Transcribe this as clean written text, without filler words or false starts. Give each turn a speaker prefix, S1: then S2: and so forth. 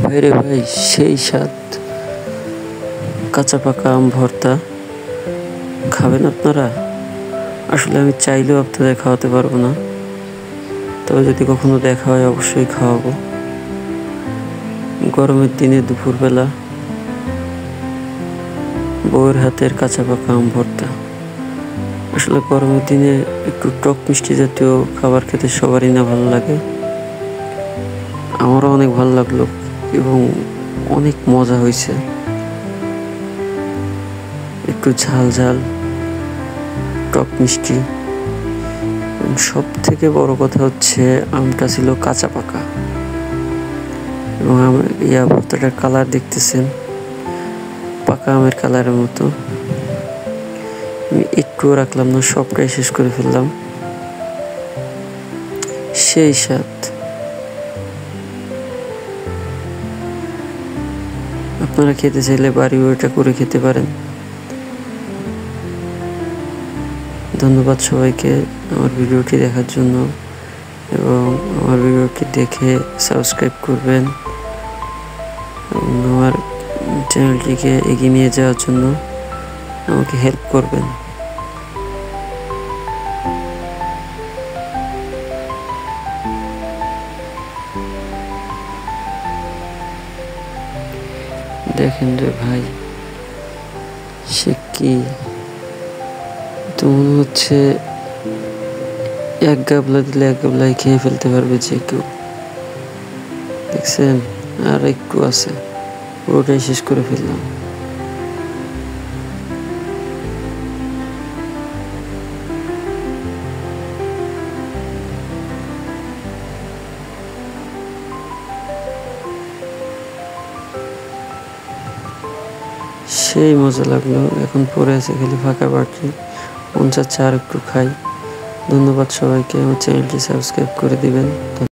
S1: ভাইরে ভাই, সেই স্বাদ! কাঁচা পাকা আম ভর্তা খাবেন আপনারা? আসলে আমি চাইলেও আপনাদের খাওয়াতে পারবো না, তবে যদি কখনো দেখা হয় অবশ্যই খাওয়াবো। গরমের দিনে দুপুরবেলা বউয়ের হাতের কাঁচা পাকা আম ভর্তা। আসলে গরমের দিনে একটু টক মিষ্টি জাতীয় খাবার খেতে সবারই না ভালো লাগে। আমারও অনেক ভালো লাগলো এবং অনেক মজা হয়েছে। একটু ঝাল ঝাল, টক মিষ্টি, এবং সব থেকে বড় কথা হচ্ছে আমটা ছিল কাঁচা পাকা। এবং ভর্তাটার কালার দেখতেছেন, পাকা আমের কালারের মতো। আমি একটুও রাখলাম না, সবটাই শেষ করে ফেললাম। সেই স্বাদ! আপনারা খেতে চাইলে বাড়িও এটা করে খেতে পারেন। ধন্যবাদ সবাইকে আমার ভিডিওটি দেখার জন্য, এবং আমার ভিডিওটি দেখে সাবস্ক্রাইব করবেন এবং আমার চ্যানেলটিকে এগিয়ে নিয়ে যাওয়ার জন্য আমাকে হেল্প করবেন। দেখেন রে ভাই, সে কি! তো মনে হচ্ছে এক গাবলা দিলে এক গাবলাই খেয়ে ফেলতে পারবে যে কেউ। দেখছেন, আর একটু আছে, পুরোটাই শেষ করে ফেললাম। সেই মজা লাগলো। এখন পরে আছে খালি ফাঁকা বাটি, মন চাচ্ছে আর একটু খাই। ধন্যবাদ সবাইকে, আমার চ্যানেলটি সাবস্ক্রাইব করে দিবেন।